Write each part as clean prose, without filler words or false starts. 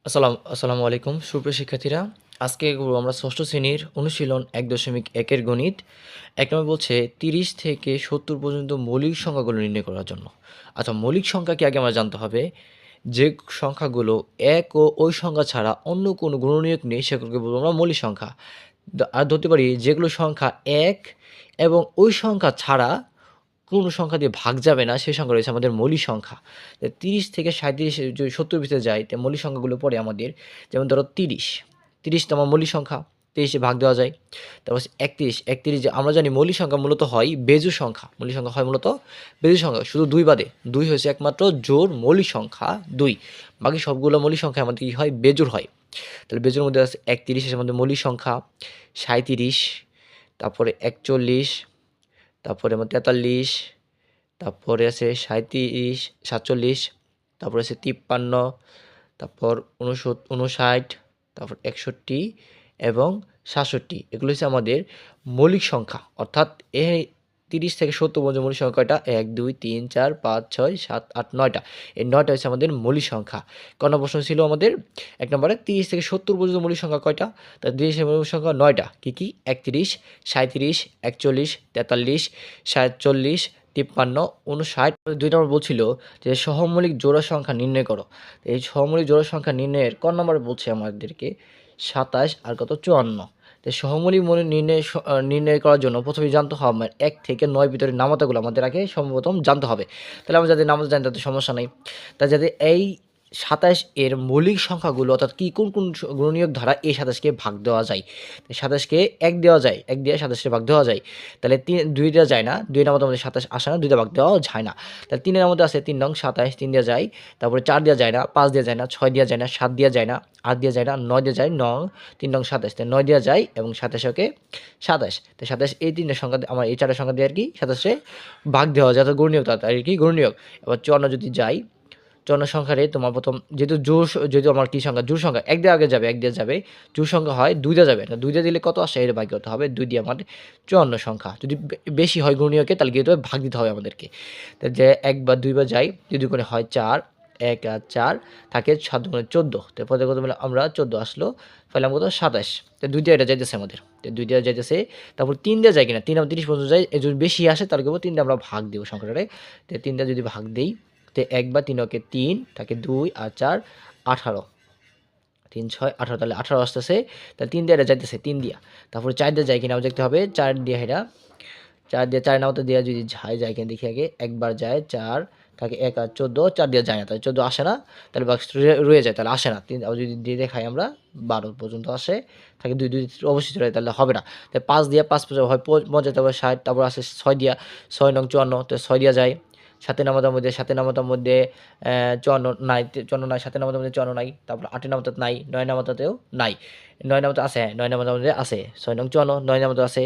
আসসালামু আলাইকুম সুপ্রিয় শিক্ষার্থীরা। আজকে করব আমরা ষষ্ঠ শ্রেণীর অনুশীলন ১.১ এর গণিত। ১ নম্বর বলছে ৩০ থেকে ৭০ পর্যন্ত মৌলিক সংখ্যাগুলো নির্ণয় করার জন্য। আচ্ছা, মৌলিক সংখ্যা কি আগে আমরা জানতে হবে। যে সংখ্যাগুলো এক ও ওই সংখ্যা ছাড়া অন্য কোনো গুণনীয়ক নেই সেগুলোকে বলবো আমরা মৌলিক সংখ্যা। আর ধরতে পারি যেগুলো সংখ্যা এক এবং ওই সংখ্যা ছাড়া কোনো সংখ্যা দিয়ে ভাগ যাবে না, সেই সংখ্যা রয়েছে আমাদের মৌলিক সংখ্যা। ৩০ থেকে ৩৭ যদি ৭০ ভিতরে যায়, তো মৌলিক সংখ্যাগুলো পড়ে আমাদের, যেমন ধরো ৩০ তো আমার মৌলিক সংখ্যা, ৩০-এ ভাগ দেওয়া যায়। তারপর ৩১ যে আমরা জানি মৌলিক সংখ্যা মূলত হয় বেজোড় সংখ্যা, মৌলিক সংখ্যা হয় মূলত বেজোড় সংখ্যা, শুধু ২ বাদে। ২ হচ্ছে একমাত্র জোড় মৌলিক সংখ্যা ২, বাকি সবগুলো মৌলিক সংখ্যা আমাদের কী হয়, বেজোড় হয়। তাহলে বেজোড়ের মধ্যে আছে ৩১ এর মধ্যে মৌলিক সংখ্যা, ৩৭, তারপরে ৪১, তারপরে আমার ৪৩, তারপরে আছে ৩৭, ৪৭, তারপরে আছে ৫৩, তারপর ৫৯, তারপর ৬১ এবং ৬৭। এগুলো হচ্ছে আমাদের মৌলিক সংখ্যা। অর্থাৎ এই ৩০ থেকে ৭০ পর্যন্ত মৌলিক সংখ্যা কয়টা? ১, ২, ৩, ৪, ৫, ৬, ৭, ৮, ৯টা। এই ৯টা হচ্ছে আমাদের মৌলিক সংখ্যা। ক নম্বর প্রশ্ন ছিল আমাদের ১ নম্বরে ৩০ থেকে ৭০ পর্যন্ত মৌলিক সংখ্যা কয়টা? তা ৩০ এর মৌলিক সংখ্যা ৯টা। কী কী? ৩১, ৩৭, ৪১, ৪৩, ৪৭, ৫৩, ৫৯। ২ নম্বর বলছিল যে সহমৌলিক জোড়া সংখ্যা নির্ণয় করো। এই সহমৌলিক জোড়া সংখ্যা নির্ণয়ের ক নম্বরে বলছে আমাদেরকে ২৭ আর কত ৫৪। তো সহমৌলিক নির্ণয় করার জন্য প্রথমে জানতে হবে আমার ১ থেকে ৯ ভিতরে নামতাগুলো আমাদের আগে সর্বপ্রথম জানতে হবে। তাহলে আমরা যাদের নামতা জানি তাদের সমস্যা নেই। তা যাতে এই ২৭ এর মৌলিক সংখ্যাগুলো অর্থাৎ কোন গুণনীয়ক দ্বারা এই ২৭কে ভাগ দেওয়া যায়। ২৭কে ১ দেওয়া যায়, ১ দিয়ে ২৭কে ভাগ দেওয়া যায়। তাহলে ২ দেওয়া যায় না, ২ এর মধ্যে ২৭ আসে না, ২ দিয়ে ভাগ দেওয়া যায় না। তাহলে ৩ এর মধ্যে আছে ৩ নং ২৭, ৩ দেওয়া যায়, তারপরে ৪ দেওয়া যায় না, ৫ দেওয়া যায় না, ৬ দেওয়া যায় না, ৭ দেওয়া যায় না, ৮ দেওয়া যায় না, ৯ দেওয়া যায়, ৩ নং ২৭, ৯ দেওয়া যায় এবং ২৭কে ২৭। তো ২৭ এই ৩টা সংখ্যা আমার এই ৪টা সংখ্যা দিয়ে আর কি ২৭কে ভাগ দেওয়া যায়, অর্থাৎ গুণনীয়ক আর কি গুণনীয়ক। এবার ৫৪ যদি যাই, ৫৪ সংখ্যারে তোমার প্রথম যেহেতু আমার কি সংখ্যা, জোড় সংখ্যা, ১ দিয়ে আগে যাবে, ১ দিয়ে যাবে, জোড় সংখ্যা হয় ২ দিয়ে যাবে। ২ দিয়ে দিলে কত আসে, এর ভাগ করতে হবে ২ দিয়ে আমার ৫৪ সংখ্যা। যদি বেশি হয় গুণনীয়কে তাহলে কি হতে হবে, ভাগ দিতে হবে আমাদেরকে। তো যে ১ বা ২ বার যাই, ২ দুগুণে হয় ৪, ১ আর ৪ থাকে ৭ দুগুণে ১৪। তো পরে কত বলে আমরা ১৪ আসলো, পেলাম কত ২৭। তো ২ দিয়ে এটা যাইতেছে আমাদের, তো ২ দিয়ে যাইতেছে। তারপর ৩ দিয়ে যায় কিনা, ৩ আমরা ৩০ পর্যন্ত যাই, যদি বেশি আসে তাহলে কি ৩ দিয়ে আমরা ভাগ দেবো সংখ্যাটারে। তো ৩ দিয়ে যদি ভাগ দিই, তো ১ বা ৩ ওকে ৩ থাকে ২ আর ৪ ১৮, ৩ ৬ ১৮, তাহলে ১৮ আসতেছে। তাহলে ৩ দিয়ে এটা যাইতেছে, 3 দিয়া। তারপরে 4 দিয়ে যায় কিনা দেখতে হবে, 4 দিয়ে এটা ৪ দিয়ে ৪ নামতে দেওয়া যদি যায় কিনা দেখি আগে। একবার যায় ৪ থাকে ১ আর ১৪, ৪ দিয়ে যায় না, তাহলে ১৪ আসে না, তাহলে বাক্স রয়ে যায়, তাহলে আসে না। ৩ আবার যদি দিয়ে দেখাই আমরা ১২ পর্যন্ত আসে, থাকে ২ ২ অবশ্যই রয়ে, তাহলে হবে না। তাহলে ৫ দিয়ে ৫ হয় ৫০, তারপর ৬০, তারপর আসে ৬ দিয়া, ৬ নং ৫৪, তো ৬ দিয়া যায়। ৭ নামতার মধ্যে ৫৪ নাই, ৭ নামতার মধ্যে ৫৪ নাই, তারপর ৮ নামতা নাই, ৯ নামতাতেও নাই, ৯ নামতা আছে, হ্যাঁ ৯ নামতার মধ্যে আছে, ৬ নং ৫৪, ৯ নামতা আছে,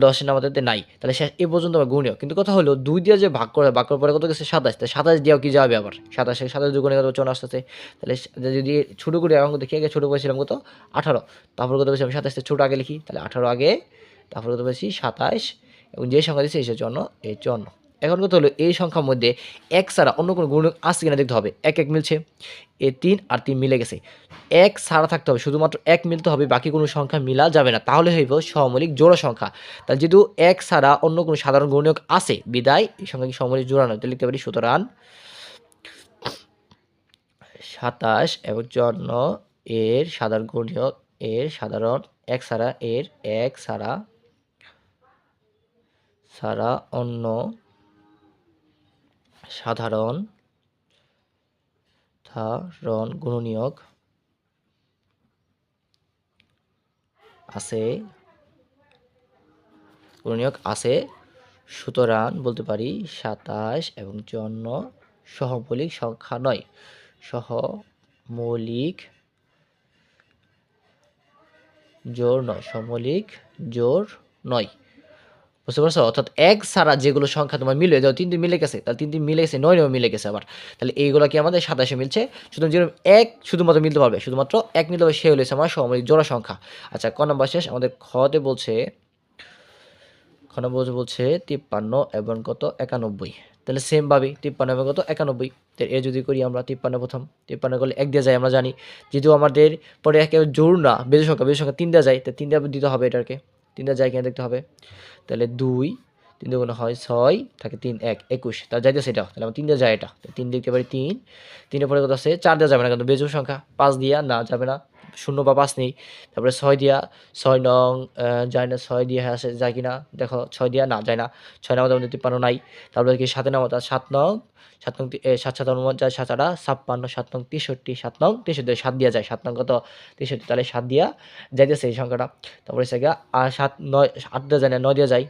১০ নামতাতে নাই। তাহলে এ পর্যন্ত আমার গুণীয়। কিন্তু কথা হলো ২ দিয়ে যে ভাগ করার পরে কত গেছে ২৭, তাই ২৭ দিয়েও কি যাবে আবার ২৭ দুগুণে কত ৫৪ আসতেছে। তাহলে যদি ছোট করে অঙ্ক দেখি, আগে ছোট করেছিলাম কত ১৮, তারপর কত পেয়েছি আমি ২৭, ছোট আগে লিখি, তাহলে ১৮ আগে, তারপর কত পেয়েছি ২৭, এবং যে সংখ্যা দিয়েছে এই ৫৪, এই ৫৪। এখন কথা হলো এই সংখ্যার মধ্যে ১ ছাড়া অন্য কোনো গুণনীয়ক আছে কিনা দেখতে হবে। ১ ১ মিলছে, এ ৩ আর ৩ মিলে গেছে। ১ ছাড়া থাকতে হবে, শুধুমাত্র ১ মিলতে হবে, বাকি কোনো সংখ্যা মিলা যাবে না, তাহলে হইব সহমৌলিক জোড়া সংখ্যা। তাহলে যেহেতু ১ ছাড়া অন্য কোনো সাধারণ গুণনীয়ক আছে বিদায় এই সংখ্যা কি সহমৌলিক জোড়া নয়, তাহলে লিখতে পারি সুতরাং ২৭ এবং ৫৪ এর সাধারণ গুণনীয়ক, এর সাধারণ ১ ছাড়া, এর ১ ছাড়া অন্য সাধারণ গুণনীয়ক আছে, সুতরাং বলতে পারি ২৭ এবং ৫৪ সহমৌলিক সংখ্যা নয়, সহমৌলিক জোড় নয়। বুঝতে পারছো? অর্থাৎ ১ ছাড়া যেগুলো সংখ্যা তোমার মিলে যাও, ৩ মিলে গেছে, তাহলে ৩ মিলে গেছে, ৯ মিলে গেছে আবার, তাহলে এইগুলো কি আমাদের ২৭ মিলছে। সুতরাং যেরকম ১ শুধুমাত্র মিলতে পারবে, শুধুমাত্র ১ মিলতে পারবে, সে হলো আমার সহমৌলিক জোড়া সংখ্যা। আচ্ছা, ক নম্বর শেষ। আমাদের খতে বলছে ৫৩ এবং কত ৯১। তাহলে সেমভাবে 53 এবং কত 91। এ যদি করি আমরা 53 প্রথম 53 করলে 1 দিয়ে যায় আমরা জানি, যেহেতু আমাদের পরে একেবারে জোড় না বেজোড় সংখ্যা 3 দেওয়া যায়, তো 3 দিয়ে দিতে হবে এটাকে, 3 দেওয়া যায় কিনা দেখতে হবে। তাহলে 2 3 দুগুণে হয় 6 থাকে 3 1 21, তাহলে যাইতেছে এটা, তাহলে আমরা 3 দিয়ে যায় এটা, 3 লিখতে পারি 3, 3 এর পরে কত আছে 4 দেওয়া যাবে না কিন্তু বেজোড় সংখ্যা, 5 দিয়া না যাবে না, 0 বা 5 নেই। তারপরে 6 দিয়া 6 নং যায় না, 6 দিয়ে আসে যায় কিনা দেখো, 6 দিয়া না যায় না, 6 নাম আমাদের 53 নাই। তারপরে কি 7 নাম 7 নং 7 নং 7 7 যায় 7 8 56, 7 নং 63, 7 নং 63 7 দিয়া যায়, 7 নং কত 63, তাহলে 7 দিয়া যাইতেছে এই সংখ্যাটা। তারপরে সেগা আর 7 9 8 দেওয়া যায় না, 9 দিয়া যায়,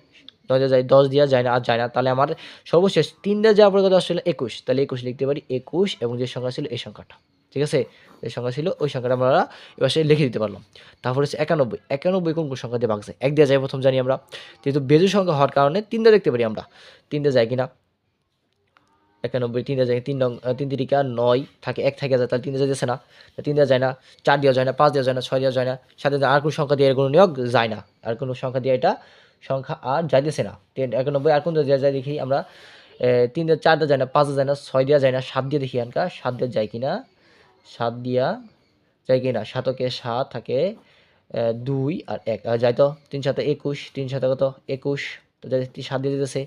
9 দিয়ে যায়, 10 দিয়া যায় না, আর যায় না, তাহলে আমার সর্বশেষ 3 দিয়ে যাওয়ার পরে কত আসলে 21, তাহলে 21 লিখতে পারি 21, এবং যে সংখ্যা ছিল এই সংখ্যাটা, ঠিক আছে, যে সংখ্যা ছিল ওই সংখ্যাটা আমরা এবার সে লিখে দিতে পারলাম। তারপরে হচ্ছে 91, 91 কোন কোন সংখ্যা দিয়ে ভাগছে, 1 দিয়ে যায় প্রথম জানি আমরা, যেহেতু বেজোড় সংখ্যা হওয়ার কারণে 3 দিয়ে দেখতে পারি আমরা, 3 দিয়ে যায় কিনা 91 3 দিয়ে যায়, 3 নং 3 তিরিকা 9 থাকে, 1 থেকে যায়, তাহলে 3 দিয়ে যাইতেছে না, 3 দেওয়া যায় না, 4 দেওয়া যায় না, 5 দেওয়া যায় না, 6 দেওয়া যায় না, 7 আর কোন সংখ্যা দিয়ে এর কোনো নিয়োগ যায় না, আর কোনো সংখ্যা দিয়ে এটা সংখ্যা আর যাইতেছে না। 91 আর কোন দেওয়া যায় দেখি আমরা, 3 দিয়ে 4 দেওয়া যায় না, 5 দেওয়া যায় না, 6 দেওয়া যায় না, 7 দিয়ে দেখি আনকা 7 দিয়ে যায় কিনা, 7 দিয়া যায় কিনা, 7কে 7 থাকে 2 আর 1 যায় তো, 3 7 21, 3 7 কত 21, তো 7 দিয়ে দিতেছে,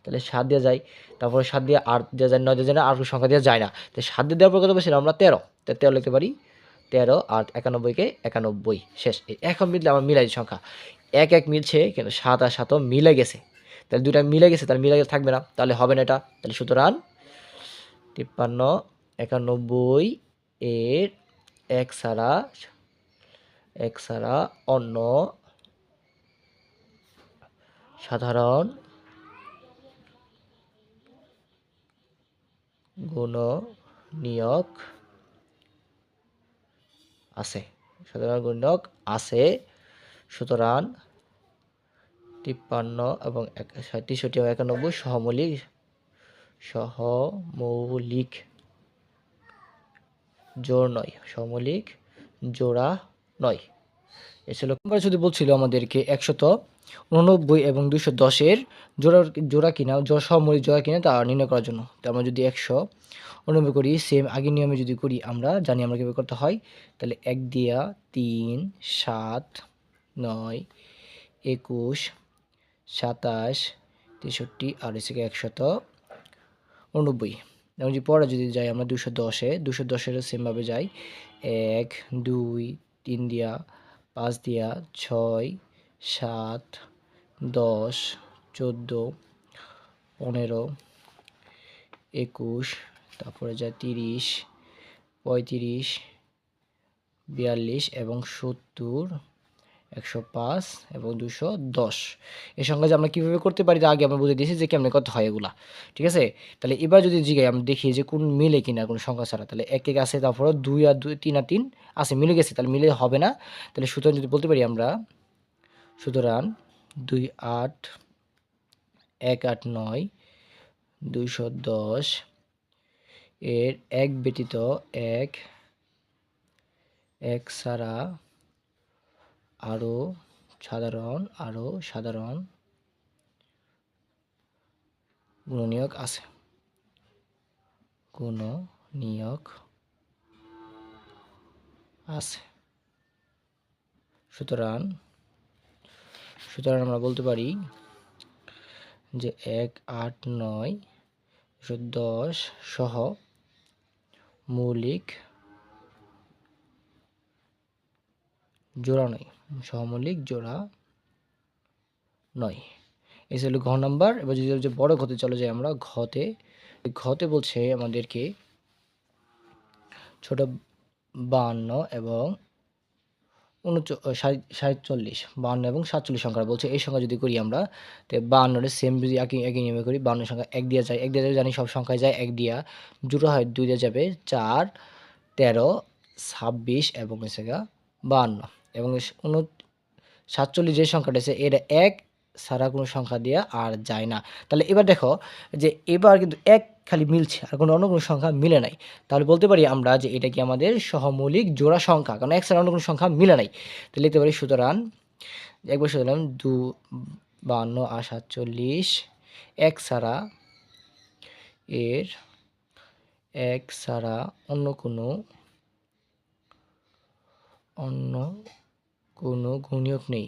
তাহলে 7 দিয়ে যায়, তারপরে 7 দিয়ে 8 দিয়ে যায়, 9 দিয়ে যায় না, আর সংখ্যা দিয়ে যায় না, তো 7 দিয়ে দেওয়ার পর কত পেয়েছিলাম আমরা 13, তো 13 লিখতে পারি 13 আর 91কে 91 শেষ। এখন মিললে আমার মিলাই সংখ্যা 1 1 মিলছে, কিন্তু 7 আর 7ও মিলে গেছে, তাহলে দুটা মিলে গেছে, তাহলে মিলে থাকবে না, তাহলে হবে না এটা, তাহলে সুতরাং 53 91 এর 1 ছাড়া অন্য সাধারণ গুণনীয়ক আছে, সুতরাং 53 এবং 63 এবং 91 সহমৌলিক জোড়া নয়। এছাড়া যদি বলছিল আমাদেরকে 189 এবং 210 এর জোড়া কিনা, সহমৌলিক জোড়া কিনা তা নির্ণয় করার জন্য, তো আমরা যদি 189 করি, সেম আগের নিয়মে যদি করি, আমরা জানি আমরা কীভাবে করতে হয়, তাহলে 1 দিয়া 3 7 9 21 27 63 আর এসে 189, এবং যদি পরে যদি যাই আমরা 210-এর সেমভাবে যাই, 1 2 3 দিয়া 5 দিয়া 6 7 10 14 15 21, তারপরে যায় 30 35 42 এবং 70 105 এবং 210। এই সংখ্যা যে আমরা কীভাবে করতে পারি তা আগে আমরা বুঝে দিয়েছি যে কেমনে করতে হয় এগুলা, ঠিক আছে। তাহলে এবার যদি জিগাই আমরা দেখি যে কোন মিলে কিনা কোনো সংখ্যা ছাড়া, তাহলে 1 1 আছে, তারপরে 2 আর 2 3 আর 3 আছে, মিলে গেছে, তাহলে মিলে হবে না, তাহলে সুতরাং যদি বলতে পারি আমরা, সুতরাং 2 8 1 8 9 210 এর 1 ব্যতীত 1 ছাড়া আরও সাধারণ গুণনীয়ক আছে, সুতরাং আমরা বলতে পারি যে 1 8 9 210 সহ মৌলিক জোড়া নয়। এই ছিল ঘ নাম্বার। এবার যদি যে বড় ঘতে চলে যাই আমরা, ঘতে বলছে আমাদেরকে ছোট 52 এবং 47 এবং 47 সংখ্যা বলছে। এই সংখ্যা যদি করি আমরা, তো 52 সেম যদি একই নিয়মে করি, 52 সংখ্যা 1 দিয়ে যায়, 1 দিয়ে জানি সব সংখ্যায় যায়, 1 দিয়া জোড়া হয় 2 দিয়ে যাবে 4 13 26 এবং হচ্ছে 52 এবং 47 যে সংখ্যাটা আছে এটা 1 ছাড়া কোনো সংখ্যা দিয়ে আর যায় না। তাহলে এবার দেখো যে এবার কিন্তু 1 খালি মিলছে, আর অন্য কোনো সংখ্যা মিলে নাই, তাহলে বলতে পারি আমরা যে এটা কি আমাদের সহমৌলিক জোড়া সংখ্যা, কারণ 1 ছাড়া অন্য কোনো সংখ্যা মিলে নাই। তাহলে লিখতে পারি সুতরাং একবার শুনলাম 52 আর 47 1 ছাড়া এর এক ছাড়া অন্য কোনো গুণিয়ক নেই।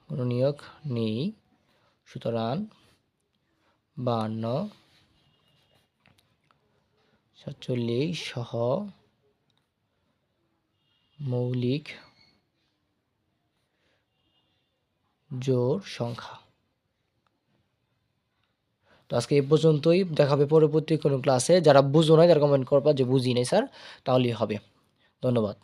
কোনো নিয়োগ নেই। সুতরাং 52, 47 সহ মৌলিক জোড় সংখ্যা। তো আজকে এই পর্যন্তই। দেখা হবে পরবর্তী কোনো ক্লাসে। যারা বুঝো নাই তারা কমেন্ট করবা যে বুঝি নাই স্যার, তাহলেই হবে। ধন্যবাদ।